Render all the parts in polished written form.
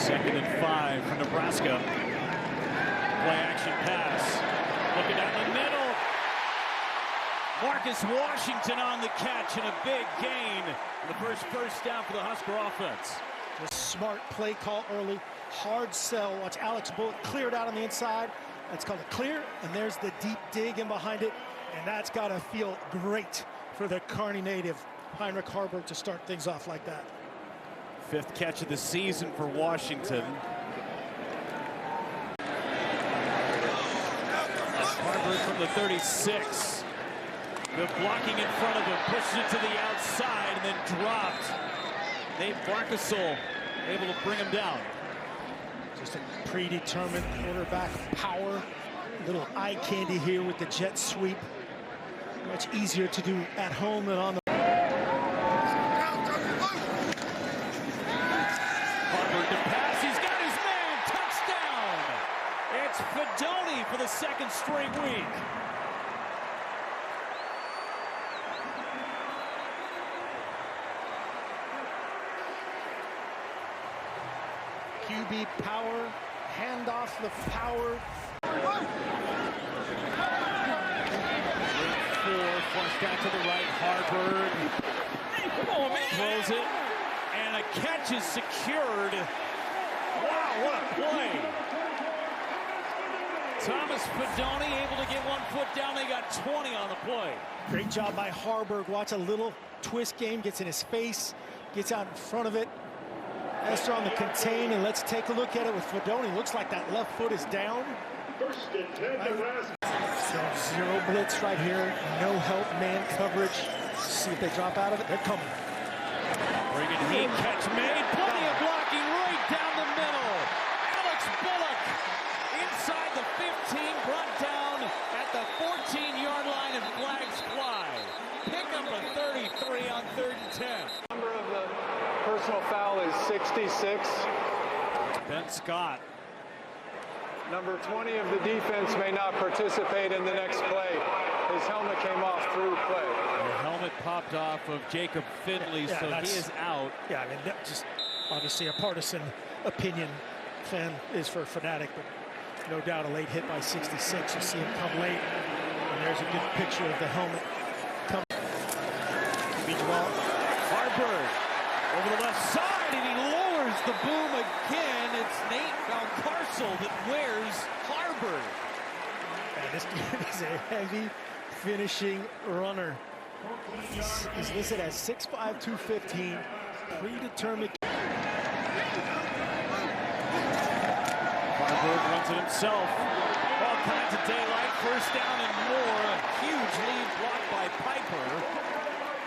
Second and 5 for Nebraska. Play action pass. Looking down the middle. Marcus Washington on the catch and a big gain. The first down for the Husker offense. A smart play call early. Hard sell. Watch Alex Bullock cleared out on the inside. That's called a clear. And there's the deep dig in behind it. And that's got to feel great for the Kearney native, Heinrich Haarberg, to start things off like that. 5th catch of the season for Washington. Haarberg from the 36. Good blocking in front of him, pushes it to the outside and then dropped. Nate Barkasol able to bring him down. Just a predetermined quarterback power. Little eye candy here with the jet sweep. Much easier to do at home than on the... Haarberg to pass, he's got his man, touchdown! It's Fedoni for the 2nd straight week. QB power, hand off the power. 4, flushed out to the right, Haarberg. Oh, man. Throws it, and a catch is secured. Wow, what a play. Thomas Fedoni able to get 1 foot down. They got 20 on the play. Great job by Haarberg. Watch a little twist game, gets in his face, gets out in front of it. Esther on the contain, and let's take a look at it with Fedoni. Looks like that left foot is down. First and 10, Nebraska. So 0 blitz right here. No help, man coverage. See if they drop out of it. They're coming. Bringing heat, catch made. Plenty of blocking right down the middle. Alex Bullock inside the 15, brought down at the 14-yard line, and flags fly. Pick up a 33 on 3rd and 10. Number of the personal foul is 66. Ben Scott. Number 20 of the defense may not participate in the next play. His helmet came off through play. The helmet popped off of Jacob Finley, Yeah, so he is out. Yeah, I mean, that's just obviously a partisan opinion. Fan is for Fanatic, but no doubt a late hit by 66. You see him come late, and there's a good picture of the helmet. Haarberg over the left side, and he lowers the boom again. It's Nate Valcarcel that wears Haarberg. And this kid is a heavy finishing runner. He's listed as 6'5", 215, predetermined. Haarberg runs it himself. All kinds of daylight, 1st down and more. A huge lead blocked by Piper.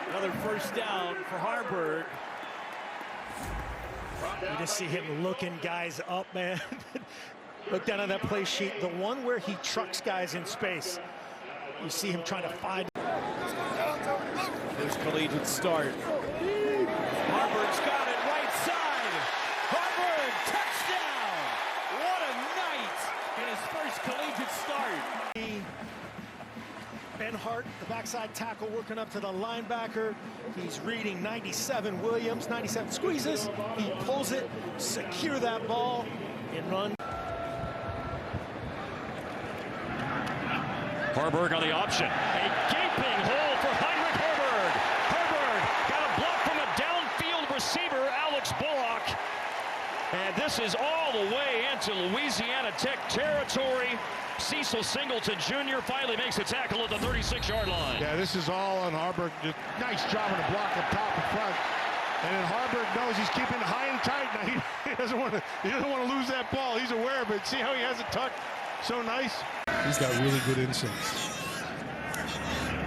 Another 1st down for Haarberg. You just see him looking guys up, man. Look down on that play sheet. The one where he trucks guys in space. You see him trying to find. First collegiate start. Haarberg's got it right side. Haarberg, touchdown! What a night in his first collegiate start. Ben Hart, the backside tackle, working up to the linebacker. He's reading 97 Williams, 97 squeezes. He pulls it, secure that ball, and run. Haarberg on the option. A gaping hole for Heinrich Haarberg. Haarberg got a block from a downfield receiver, Alex Bullock. And this is all the way into Louisiana Tech territory. Cecil Singleton Jr. finally makes a tackle at the 36-yard line. Yeah, this is all on Haarberg. Just nice job on the block up top and front. And then Haarberg knows he's keeping it high and tight. Now he doesn't want to lose that ball. He's aware of it. See how he has it tucked so nice. He's got really good instincts.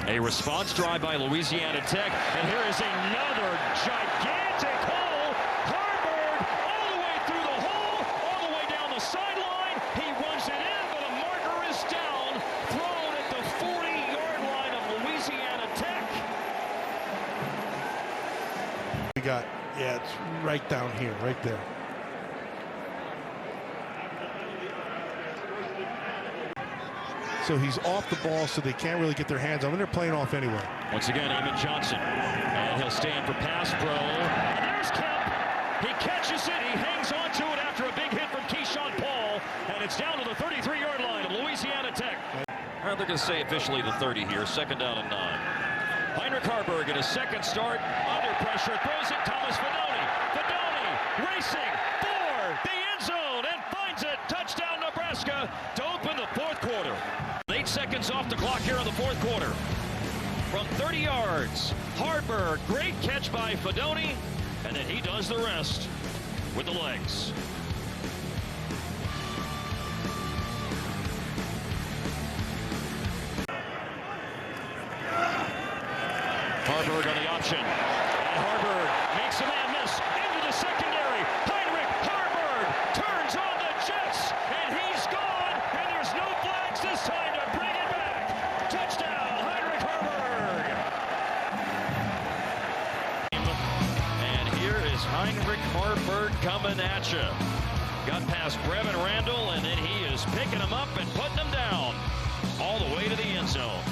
A response drive by Louisiana Tech, and here is another gigantic hole. Haarberg all the way through the hole, all the way down the sideline. He runs it in, but a marker is down, thrown at the 40-yard line of Louisiana Tech. We got, yeah, it's right down here, right there. So he's off the ball, so they can't really get their hands on him. They're playing off anyway. Once again, Eamon Johnson, and he'll stand for pass pro. And there's Kemp. He catches it. He hangs on to it after a they're going to say officially the 30 here. 2nd down and 9. Heinrich Haarberg in his second start. Under pressure. Throws it. Thomas Fedoni. Fedoni racing for the end zone and finds it. Touchdown Nebraska to open the 4th quarter. 8 seconds off the clock here in the 4th quarter. From 30 yards, Haarberg, great catch by Fedoni, and then he does the rest with the legs. Haarberg on the option, and Haarberg makes a man miss into the secondary. Heinrich Haarberg turns on the Jets, and he's gone, and there's no flags this time to bring it back. Touchdown, Heinrich Haarberg. And here is Heinrich Haarberg coming at you. Got past Brevin Randall, and then he is picking him up and putting him down all the way to the end zone.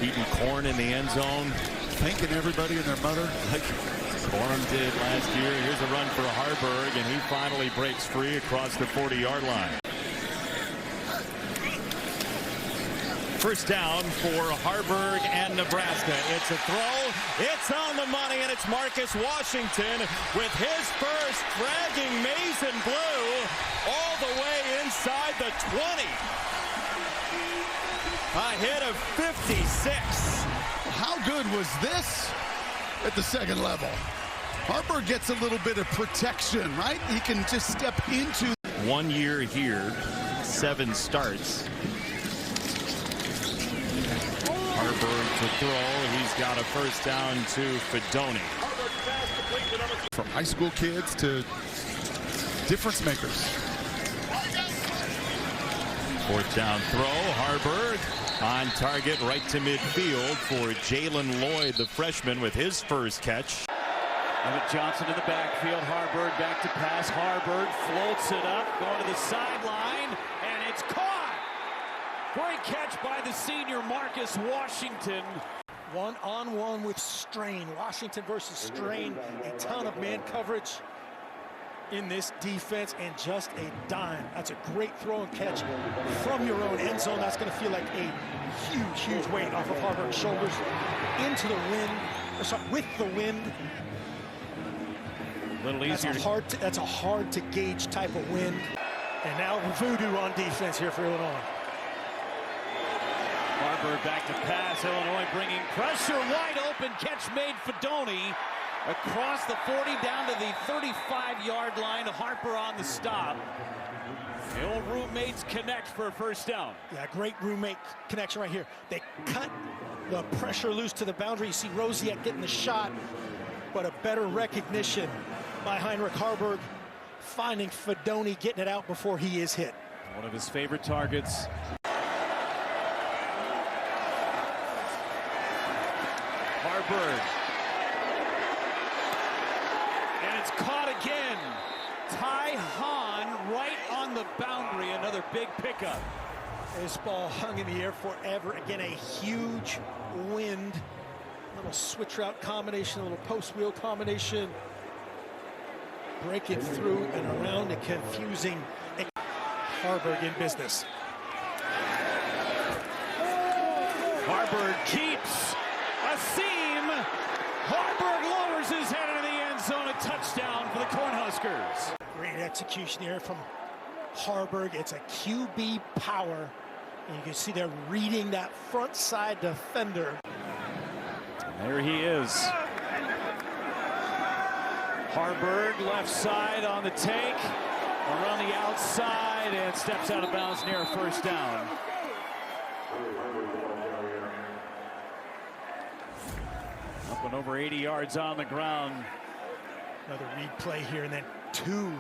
Eating corn in the end zone, thanking everybody and their mother like Corn did last year. Here's a run for Haarberg, and he finally breaks free across the 40-yard line. First down for Haarberg and Nebraska. It's a throw. It's on the money, and it's Marcus Washington with his first, dragging Mason Blue all the way inside the 20. A hit of 56. How good was this at the second level? Haarberg gets a little bit of protection, right? He can just step into. 1 year here, 7 starts. Haarberg to throw. He's got a first down to Fedoni. From high school kids to difference makers. 4th down throw. Haarberg on target right to midfield for Jalen Lloyd, the freshman, with his first catch. Emmett Johnson in the backfield. Haarberg back to pass. Haarberg floats it up, going to the sideline, and it's caught. Great catch by the senior Marcus Washington. 1-on-1 with Strain. Washington versus Strain. A ton of man coverage in this defense, and just a dime. That's a great throw and catch from your own end zone. That's going to feel like a huge weight off of Haarberg's shoulders into the wind, or sorry, with the wind. A little easier. That's a hard to gauge type of wind. And now voodoo on defense here for Illinois. Haarberg back to pass. Illinois bringing pressure. Wide open catch made. Fedoni across the 40 down to the 35-yard line. Harper on the stop. The old roommates connect for a first down. Yeah, great roommate connection right here. They cut the pressure loose to the boundary. You see Rosiak getting the shot, but a better recognition by Heinrich Haarberg, finding Fedoni, getting it out before he is hit. One of his favorite targets. Haarberg. And it's caught again. Ty Hahn right on the boundary. Another big pickup. This ball hung in the air forever. Again, a huge wind. A little switch route combination, a little post wheel combination. Break it through and around, a confusing Haarberg in business. Haarberg keeps a seam. Haarberg lowers his head into the end zone. A touchdown for the Cornhuskers. Great execution here from Haarberg. It's a QB power. And you can see they're reading that front side defender. There he is. Haarberg left side on the take. Around the outside and steps out of bounds near a first down. Up and over 80 yards on the ground. Another replay here, and then two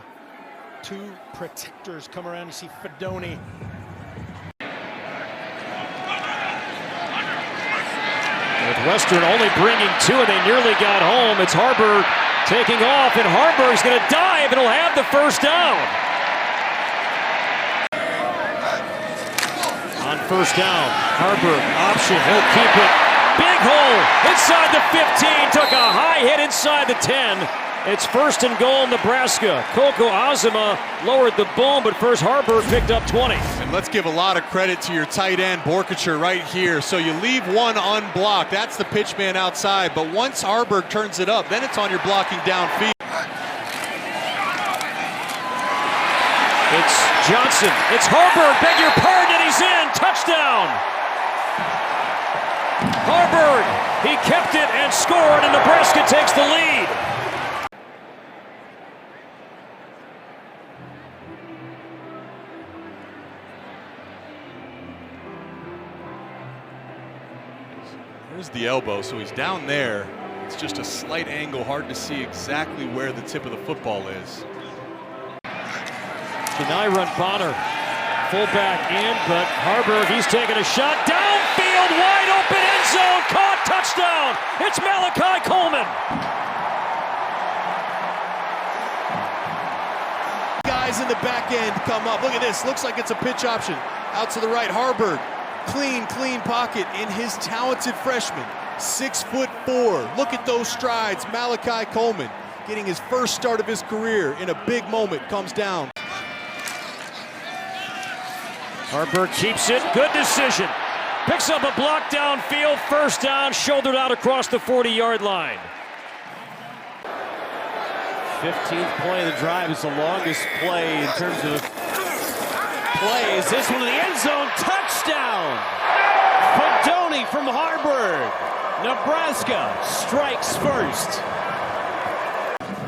protectors come around. You see Fedoni. Northwestern only bringing 2, and they nearly got home. It's Haarberg taking off, and Haarberg's going to dive, and he'll have the first down. On first down, Haarberg option, he'll keep it. Big hole inside the 15, took a high hit inside the 10, It's first and goal, Nebraska. Coco Azuma lowered the boom, but first Haarberg picked up 20. And let's give a lot of credit to your tight end, Borkacher, right here. So you leave one unblocked. That's the pitch man outside. But once Haarberg turns it up, then it's on your blocking downfield. It's Johnson. It's Haarberg. Beg your pardon, and he's in. Touchdown. Haarberg. He kept it and scored, and Nebraska takes the lead. There's the elbow, so he's down there. It's just a slight angle, hard to see exactly where the tip of the football is. Deny run Bonner. Fullback in, but Haarberg, he's taking a shot. Downfield, wide open end zone, caught, touchdown. It's Malachi Coleman. Guys in the back end come up. Look at this. Looks like it's a pitch option. Out to the right, Haarberg. Clean pocket in his talented freshman. 6'4". Look at those strides. Malachi Coleman getting his first start of his career in a big moment. Comes down. Haarberg keeps it. Good decision. Picks up a block downfield. First down. Shouldered out across the 40-yard line. 15th play of the drive is the longest play in terms of plays. This one in the end zone. Touchdown. Fedoni from Haarberg. Nebraska strikes first.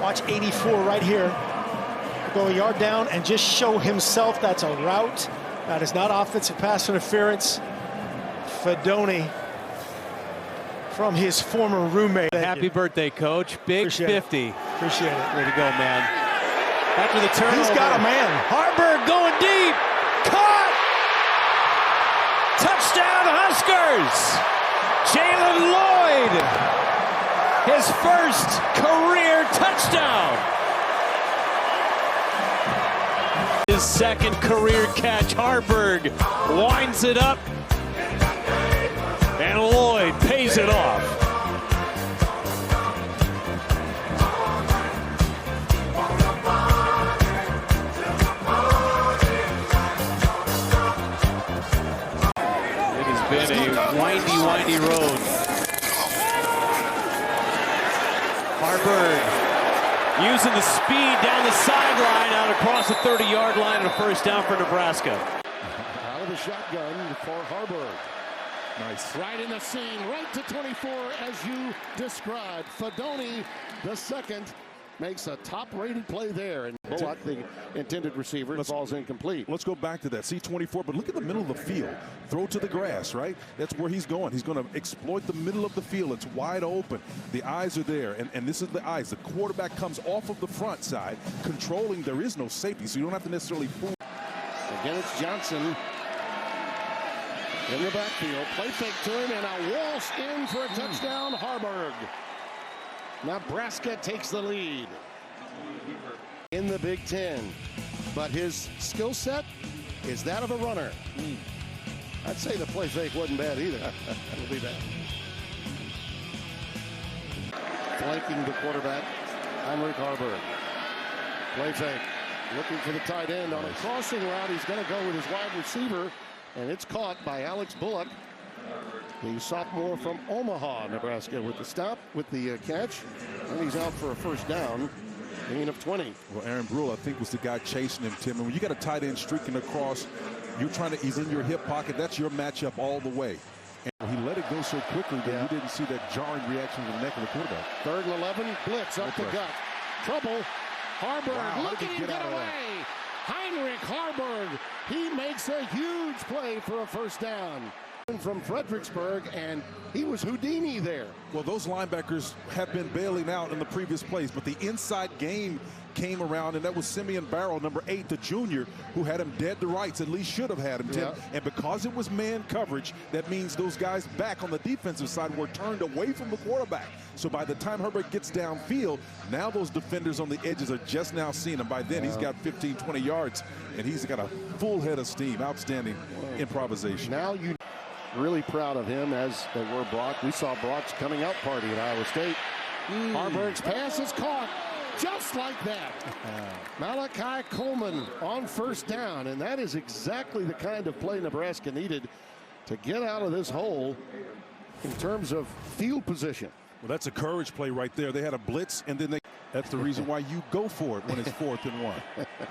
Watch 84 right here. Go a yard down and just show himself that's a route. That is not offensive pass interference. Fedoni from his former roommate. Happy birthday, Coach. Big Appreciate 50. Appreciate it. Way to go, man. After the turnover. He's got a man. Haarberg going deep. Caught. Touchdown, Huskers. Jalen Lloyd. His first career touchdown. His second career catch. Haarberg winds it up. And Lloyd pays it off. It has been a windy road. Haarberg using the speed down the sideline out across the 30-yard line and a first down for Nebraska. Out of the shotgun for Haarberg. Nice. Right in the seam, right to 24 as you described. Fedoni, the second, makes a top-rated play there. And Bullock, the intended receiver, falls incomplete. Let's go back to that. C24, but look at the middle of the field. Throw to the grass, right? That's where he's going. He's going to exploit the middle of the field. It's wide open. The eyes are there, and this is the eyes. The quarterback comes off of the front side, controlling. There is no safety, so you don't have to necessarily fool. Again, it's Johnson in the backfield. Play fake to him, and a waltz in for a touchdown. Haarberg. Nebraska takes the lead in the Big Ten, but his skill set is that of a runner. I'd say the play fake wasn't bad either. It'll be bad. Flanking the quarterback, Heinrich Haarberg. Play fake, looking for the tight end on a crossing route. He's going to go with his wide receiver, and it's caught by Alex Bullock, the sophomore from Omaha, Nebraska, with the stop, with the catch, and he's out for a first down, gain of 20. Well, Aaron Brule, I think, was the guy chasing him, Tim. And when you got a tight end streaking across, he's in your hip pocket. That's your matchup all the way. And he let it go so quickly that you didn't see that jarring reaction to the neck of the quarterback. 3rd and 11, blitz up the gut. Trouble. Haarberg, look at him get away. Heinrich Haarberg, he makes a huge play for a first down. From Fredericksburg, and he was Houdini there. Well, those linebackers have been bailing out in the previous plays, but the inside game came around, and that was Simeon Barrow, number 8, the junior, who had him dead to rights. At least should have had him, Tim. Yeah. And because it was man coverage, that means those guys back on the defensive side were turned away from the quarterback. So by the time Haarberg gets downfield, now those defenders on the edges are just now seeing him. By then, he's got 15, 20 yards, and he's got a full head of steam. Outstanding improvisation. Now you really proud of him, as they were Brock. We saw Brock's coming out party at Iowa State. Haarberg's pass is caught. just like that. Malachi Coleman on first down, and that is exactly the kind of play Nebraska needed to get out of this hole in terms of field position. Well, that's a courage play right there. They had a blitz, and then that's the reason why you go for it when it's 4th and 1.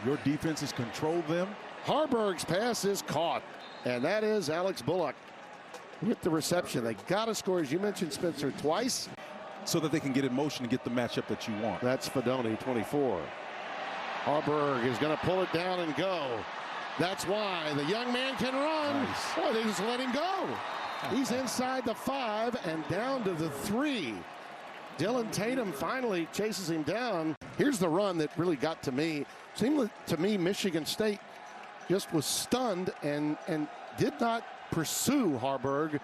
Your defense has controlled them. Haarberg's pass is caught, and that is Alex Bullock with the reception. They got to score, as you mentioned, Spencer, twice, so that they can get in motion and get the matchup that you want. That's Fedoni, 24. Haarberg is going to pull it down and go. That's why the young man can run. Nice. Boy, they just let him go. He's inside the 5 and down to the 3. Dylan Tatum finally chases him down. Here's the run that really got to me. Seemed to me Michigan State just was stunned and did not pursue Haarberg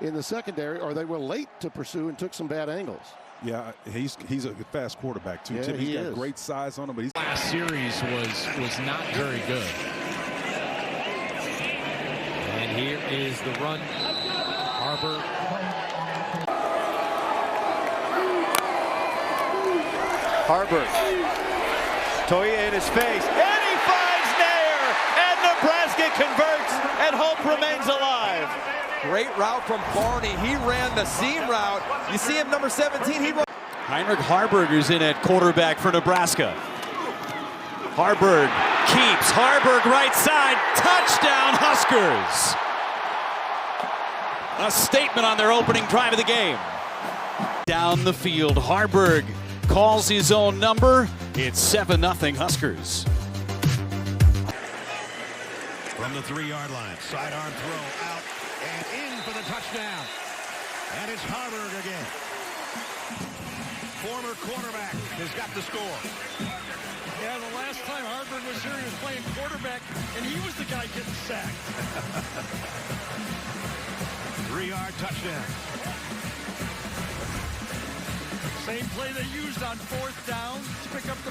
in the secondary, or they were late to pursue and took some bad angles. Yeah, he's a fast quarterback too. Yeah, Tim, he's got is. great size on him, but he's Last series was not very good. And here is the run. Haarberg. Haarberg. Toye in his face. And he finds Nair. And Nebraska converts. And hope remains alive. Great route from Barney. He ran the seam route. You see him, number 17. He Heinrich Haarberg is in at quarterback for Nebraska. Haarberg keeps. Haarberg right side. Touchdown Huskers. A statement on their opening drive of the game. Down the field, Haarberg calls his own number. It's 7-0 Huskers. From the 3-yard line, sidearm throw out and in for the touchdown. And it's Haarberg again. Former quarterback has got the score. Yeah, the last time Haarberg was here, he was playing quarterback, and he was the guy getting sacked. 3-yard touchdown. Same play they used on 4th down to pick up the